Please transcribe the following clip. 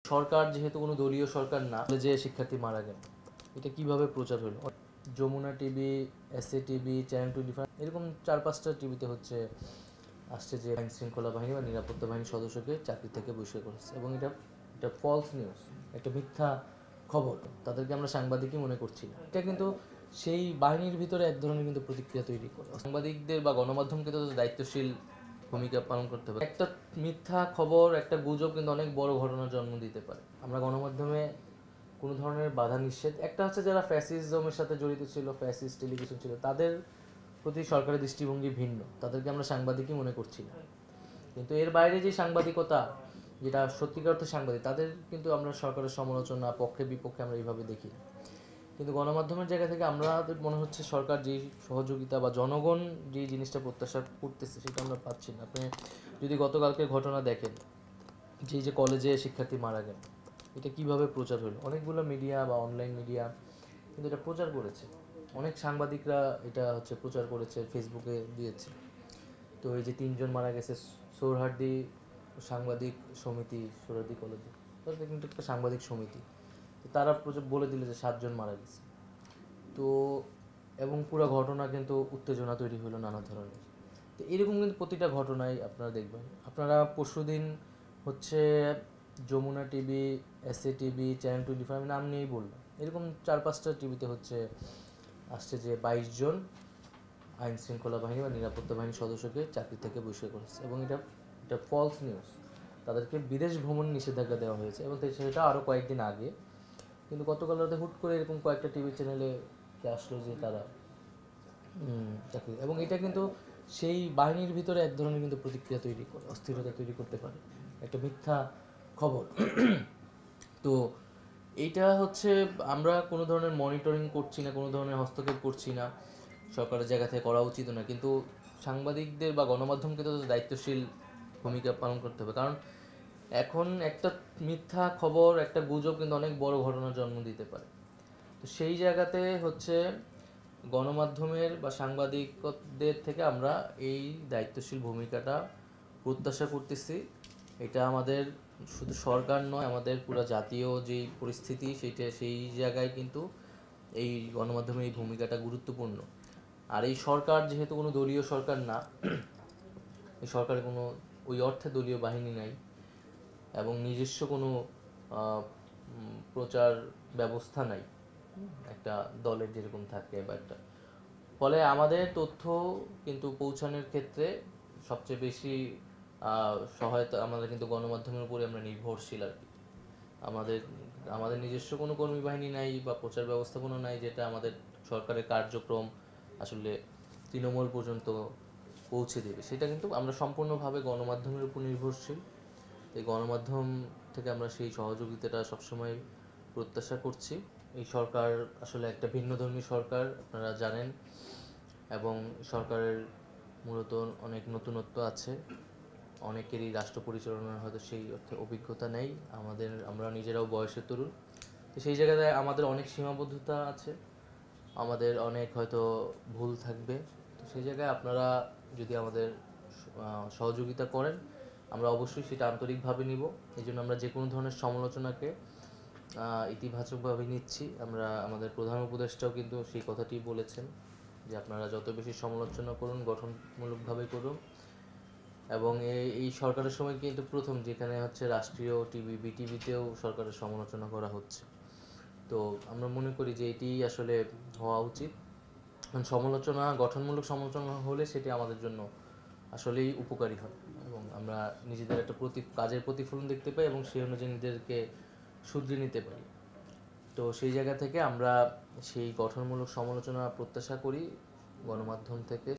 সরকার যেহেতু কোনো দলীয় সরকার না, যে শিক্ষার্থী মারা গেল, এটা কিভাবে প্রচার হলো? Jamuna TV, SA TV, channel 25 এরকম 4-5টা টিভিতে হচ্ছে আসছে যে আইন শৃঙ্খলা বাহিনী বা নিরাপত্তা বাহিনীর সদস্যকে চাকরি থেকে বহিষ্কার করেছে, এবং এটা এটা ফলস নিউজ, একটা মিথ্যা খবর। তাদেরকে আমরা সাংবাদিকই মনে করছি না। এটা কিন্তু সেই বাহিনীর ভিতরে এক ধরনের কিন্তু প্রতিক্রিয়া তৈরি করে। সাংবাদিকদের বা গণমাধ্যমকে তো দায়িত্বশীল ভূমিকা পালন করতে হবে। একটা মিথ্যা খবর, একটা গুজব কিন্তু অনেক বড় ঘটনার জন্ম দিতে পারে। আমরা গণমাধ্যমে কোনো ধরনের বাধা নিষেধ, একটা হচ্ছে যারা ফ্যাসিজমের সাথে জড়িত ছিল, ফ্যাসিস্ট টেলিভিশন ছিল, তাদের প্রতি সরকারের দৃষ্টিভঙ্গি ভিন্ন, তাদেরকে আমরা সাংবাদিকই মনে করছি না। কিন্তু এর বাইরে যে সাংবাদিকতা, যেটা সত্যিকার অর্থে সাংবাদিক, তাদের কিন্তু আমরা সরকারের সমালোচনা পক্ষে বিপক্ষে আমরা এইভাবে দেখি। কিন্তু গণমাধ্যমের জায়গা থেকে আমাদের মনে হচ্ছে সরকার যে সহযোগিতা বা জনগণ যে জিনিসটা প্রত্যাশা করতেছে সেটা আমরা পাচ্ছি না। আপনি যদি গতকালকের ঘটনা দেখেন, যে কলেজে শিক্ষার্থী মারা গেল, এটা কিভাবে প্রচার হলো? অনেকগুলো মিডিয়া বা অনলাইন মিডিয়া কিন্তু এটা প্রচার করেছে, অনেক সাংবাদিকরা এটা হচ্ছে প্রচার করেছে, ফেসবুকে দিয়েছে। তো এই যে 3জন মারা গেছে, সোহরাওয়ার্দী সাংবাদিক সমিতি, সোহরাওয়ার্দী কলেজে, তাদের কিন্তু একটা সাংবাদিক সমিতি, তো তারা বলে দিল যে 7জন মারা গেছে। তো এবং পুরো ঘটনা কিন্তু উত্তেজনা তৈরি হলো নানা ধরনের। তো এরকম কিন্তু প্রতিটা ঘটনায় আপনারা দেখবেন। আপনারা পরশুদিন হচ্ছে Jamuna TV, SA TV, channel 25, আমি নাম নিয়েই বললাম, এরকম 4-5টা টিভিতে হচ্ছে আসছে যে 22জন আইন শৃঙ্খলা বাহিনী বা নিরাপত্তা বাহিনীর সদস্যকে চাকরি থেকে বহিষ্কার করেছে, এবং এটা এটা ফলস নিউজ। তাদেরকে বিদেশ ভ্রমণ নিষেধাজ্ঞা দেওয়া হয়েছে, এবং সেটা আরও কয়েকদিন আগে। কিন্তু গতকাল রাতে হুট করে এরকম কয়েকটা টিভি চ্যানেলে আসলো যে তারা চাকরি, এবং এটা কিন্তু সেই বাহিনীর ভিতরে এক ধরনের কিন্তু প্রতিক্রিয়া তৈরি করে, অস্থিরতা তৈরি করতে পারে, একটা মিথ্যা খবর। তো এইটা হচ্ছে আমরা কোনো ধরনের মনিটরিং করছি না, কোনো ধরনের হস্তক্ষেপ করছি না, সরকারের জায়গা থেকে করা উচিত না, কিন্তু সাংবাদিকদের বা গণমাধ্যমকে তো দায়িত্বশীল ভূমিকা পালন করতে হবে। কারণ এখন একটা মিথ্যা খবর, একটা গুজব কিন্তু অনেক বড় ঘটনার জন্ম দিতে পারে। তো সেই জায়গাতে হচ্ছে গণমাধ্যমের বা সাংবাদিকদের থেকে আমরা এই দায়িত্বশীল ভূমিকাটা প্রত্যাশা করতেছি। এটা আমাদের শুধু সরকার নয়, আমাদের পুরো জাতীয় যেই পরিস্থিতি, সেই জায়গায় কিন্তু এই গণমাধ্যমের এই ভূমিকাটা গুরুত্বপূর্ণ। আর এই সরকার যেহেতু কোনো দলীয় সরকার না, এই সরকারের কোনো ওই অর্থে দলীয় বাহিনী নাই, এবং নিজস্ব কোনো প্রচার ব্যবস্থা নাই একটা দলের যেরকম থাকে বা একটা। ফলে আমাদের তথ্য কিন্তু পৌঁছানোর ক্ষেত্রে সবচেয়ে বেশি সহায়তা আমাদের কিন্তু গণমাধ্যমের উপরে আমরা নির্ভরশীল আর কি। আমাদের আমাদের নিজস্ব কোনো কর্মী বাহিনী নাই বা প্রচার ব্যবস্থাপনা নাই, যেটা আমাদের সরকারের কার্যক্রম আসলে তৃণমূল পর্যন্ত পৌঁছে দেবে। সেটা কিন্তু আমরা সম্পূর্ণভাবে গণমাধ্যমের উপর নির্ভরশীল। এই গণমাধ্যম থেকে আমরা সেই সহযোগিতাটা সবসময় প্রত্যাশা করছি। এই সরকার আসলে একটা ভিন্নধর্মী সরকার, আপনারা জানেন, এবং সরকারের মূলত অনেক নতুনত্ব আছে, অনেকেরই রাষ্ট্র পরিচালনার হয়তো সেই অর্থে অভিজ্ঞতা নেই, আমরা নিজেরাও বয়সে তরুণ। তো সেই জায়গায় আমাদের অনেক সীমাবদ্ধতা আছে, আমাদের অনেক হয়তো ভুল থাকবে। তো সেই জায়গায় আপনারা যদি আমাদের সহযোগিতা করেন, আমরা অবশ্যই সেটা আন্তরিকভাবে নিব। এই জন্য আমরা যে কোনো ধরনের সমালোচনাকে ইতিবাচকভাবে নিচ্ছি। আমরা আমাদের প্রধান উপদেষ্টাও কিন্তু সেই কথাটি বলেছেন যে আপনারা যত বেশি সমালোচনা করুন, গঠনমূলকভাবে করুন। এবং এই সরকারের সময় কিন্তু প্রথম যেখানে হচ্ছে রাষ্ট্রীয় টিভি বিটিভিতেও সরকারের সমালোচনা করা হচ্ছে। তো আমরা মনে করি যে এটি আসলে হওয়া উচিত। সমালোচনা, গঠনমূলক সমালোচনা হলে সেটি আমাদের জন্য আসলেই উপকারী হয়, এবং আমরা নিজেদের একটা কাজের প্রতিফলন দেখতে পাই, এবং সেই অনুযায়ী নিজেদেরকে শুধরে নিতে পারি। তো সেই জায়গা থেকে আমরা সেই গঠনমূলক সমালোচনা প্রত্যাশা করি গণমাধ্যম থেকে।